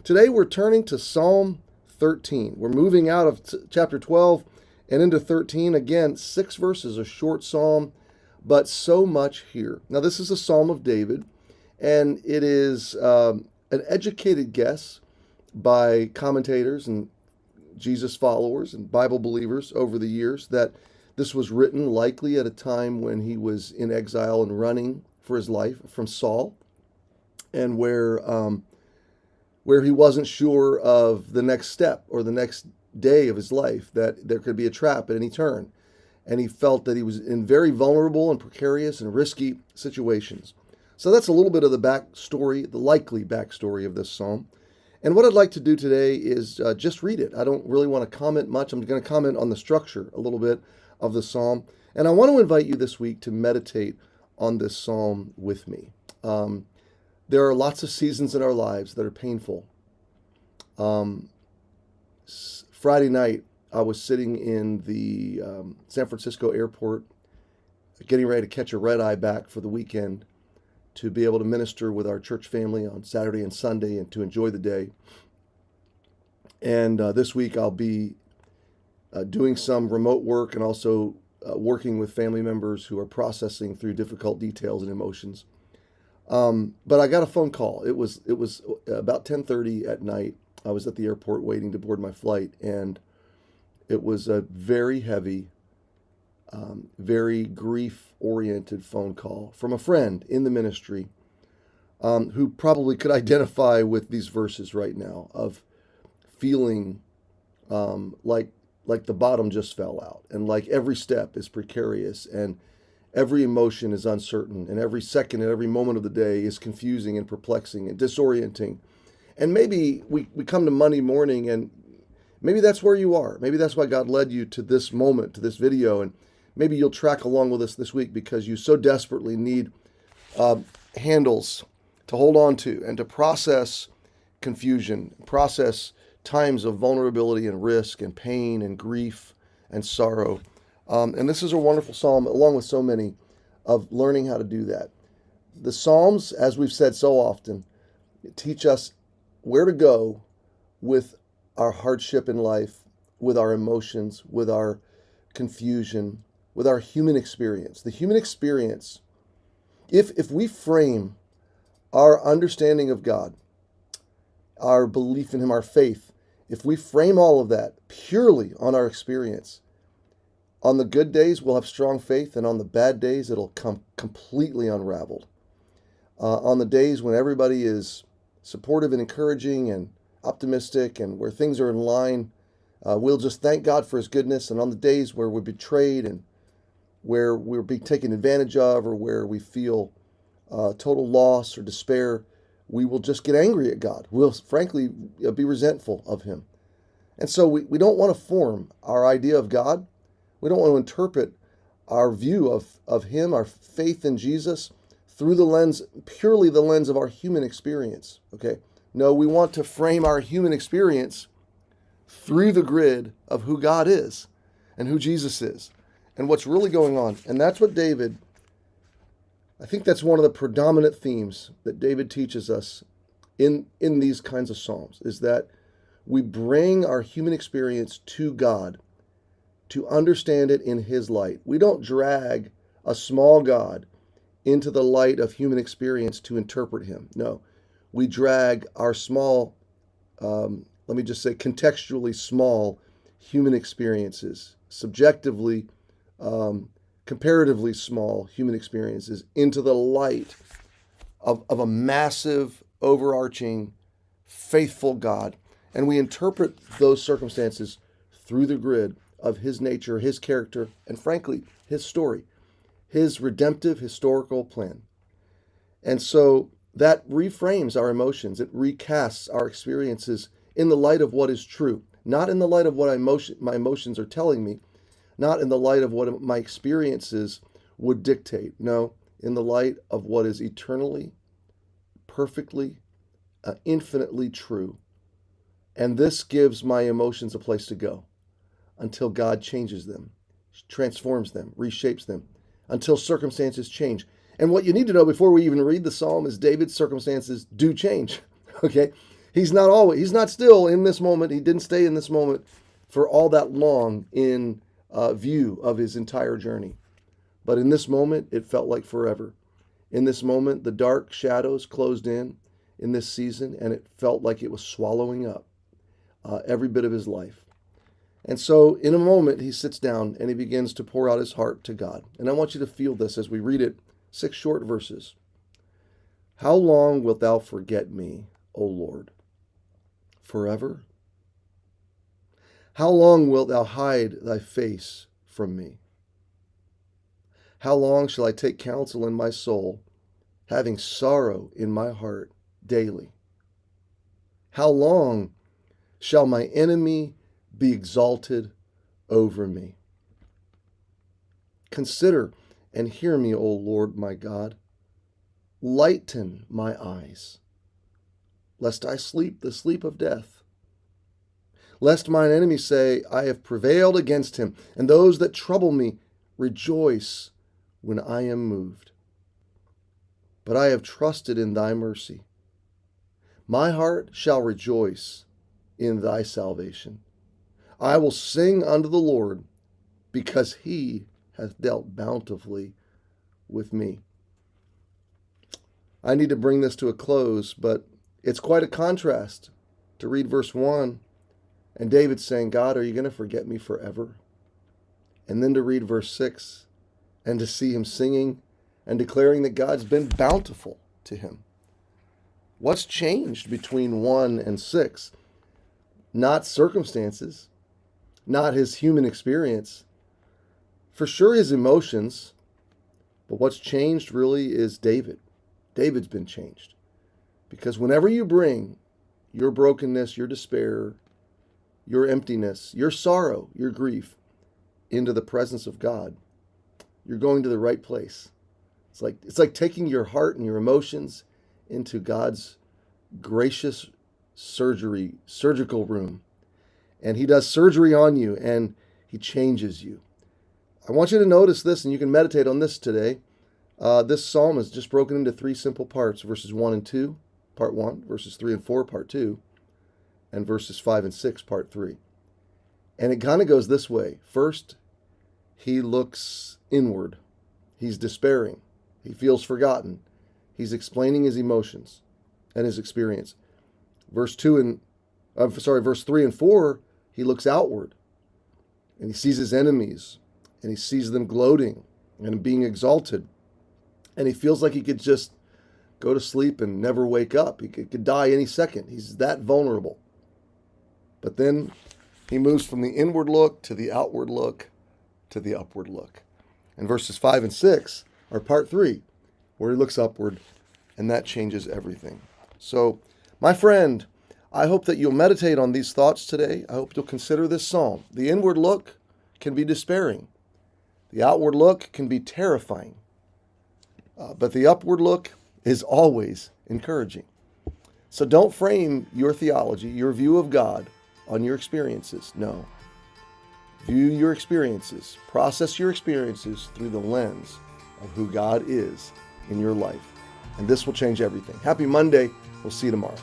Today we're turning to Psalm 13. We're moving out of chapter 12 and into 13. Again, 6 verses, a short psalm, but so much here. Now, this is a psalm of David, and it is an educated guess by commentators and Jesus followers and Bible believers over the years that this was written likely at a time when he was in exile and running for his life from Saul, and where he wasn't sure of the next step or the next day of his life, that there could be a trap at any turn. And he felt that he was in very vulnerable and precarious and risky situations. So that's a little bit of the backstory, the likely backstory of this psalm. And what I'd like to do today is just read it. I don't really want to comment much. I'm going to comment on the structure a little bit of the psalm. And I want to invite you this week to meditate on this psalm with me. There are lots of seasons in our lives that are painful. Friday night, I was sitting in the San Francisco airport, getting ready to catch a red eye back for the weekend to be able to minister with our church family on Saturday and Sunday and to enjoy the day. And this week, I'll be doing some remote work and also working with family members who are processing through difficult details and emotions. But I got a phone call. It was about 10:30 at night. I was at the airport waiting to board my flight, and it was a very heavy, very grief-oriented phone call from a friend in the ministry who probably could identify with these verses right now of feeling like the bottom just fell out, and like every step is precarious, and every emotion is uncertain, and every second and every moment of the day is confusing and perplexing and disorienting. And maybe we come to Monday morning, and maybe that's where you are. Maybe that's why God led you to this moment, to this video, and maybe you'll track along with us this week because you so desperately need handles to hold on to and to process confusion, process times of vulnerability and risk and pain and grief and sorrow. And this is a wonderful psalm, along with so many, of learning how to do that. The Psalms, as we've said so often, teach us where to go with our hardship in life, with our emotions, with our confusion, with our human experience. The human experience, if we frame our understanding of God, our belief in Him, our faith, if we frame all of that purely on our experience, on the good days, we'll have strong faith, and on the bad days, it'll come completely unraveled. On the days when everybody is supportive and encouraging and optimistic and where things are in line, we'll just thank God for His goodness. And on the days where we're betrayed and where we're being taken advantage of, or where we feel total loss or despair, we will just get angry at God. We'll frankly be resentful of Him. And so we don't want to form our idea of God. We don't want to interpret our view of Him, our faith in Jesus, through the lens, purely the lens of our human experience. Okay? No, we want to frame our human experience through the grid of who God is and who Jesus is and what's really going on. And that's what David, I think that's one of the predominant themes that David teaches us in these kinds of Psalms, is that we bring our human experience to God to understand it in His light. We don't drag a small God into the light of human experience to interpret Him. No, we drag our small, let me just say contextually small human experiences, subjectively, comparatively small human experiences, into the light of a massive, overarching, faithful God. And we interpret those circumstances through the grid of His nature, His character, and frankly, His story, His redemptive historical plan. And so that reframes our emotions. It recasts our experiences in the light of what is true, not in the light of what my emotions are telling me, not in the light of what my experiences would dictate. No, in the light of what is eternally, perfectly, infinitely true. And this gives my emotions a place to go until God changes them, transforms them, reshapes them, until circumstances change. And what you need to know before we even read the psalm is David's circumstances do change. Okay? He's not still in this moment. He didn't stay in this moment for all that long in view of his entire journey. But in this moment, it felt like forever. In this moment, the dark shadows closed in this season, and it felt like it was swallowing up every bit of his life. And so in a moment, he sits down and he begins to pour out his heart to God. And I want you to feel this as we read it, 6 short verses. How long wilt thou forget me, O Lord? Forever? How long wilt thou hide thy face from me? How long shall I take counsel in my soul, having sorrow in my heart daily? How long shall my enemy be exalted over me? Consider and hear me, O Lord my God. Lighten my eyes, lest I sleep the sleep of death. Lest mine enemy say, I have prevailed against him, and those that trouble me rejoice when I am moved. But I have trusted in thy mercy. My heart shall rejoice in thy salvation. I will sing unto the Lord, because he hath dealt bountifully with me. I need to bring this to a close, but it's quite a contrast to read verse 1 and David saying, God, are you going to forget me forever? And then to read verse 6 and to see him singing and declaring that God's been bountiful to him. What's changed between 1 and 6? Not circumstances, not his human experience, for sure his emotions, but what's changed really is David. David's been changed. Because whenever you bring your brokenness, your despair, your emptiness, your sorrow, your grief into the presence of God, you're going to the right place. It's like taking your heart and your emotions into God's gracious surgical room. And he does surgery on you and he changes you. I want you to notice this, and you can meditate on this today. This psalm is just broken into 3 simple parts, verses 1 and 2, part 1, verses 3 and 4, part 2, and verses 5 and 6, part 3. And it kind of goes this way. First, he looks inward. He's despairing. He feels forgotten. He's explaining his emotions and his experience. Verse 3 and 4, he looks outward. And he sees his enemies. And he sees them gloating and being exalted. And he feels like he could just go to sleep and never wake up. He could die any second. He's that vulnerable. But then he moves from the inward look to the outward look to the upward look. And verses 5 and 6 are part 3, where he looks upward, and that changes everything. So, my friend, I hope that you'll meditate on these thoughts today. I hope you'll consider this psalm. The inward look can be despairing. The outward look can be terrifying. But the upward look is always encouraging. So don't frame your theology, your view of God, on your experiences. No. View your experiences, process your experiences through the lens of who God is in your life. And this will change everything. Happy Monday. We'll see you tomorrow.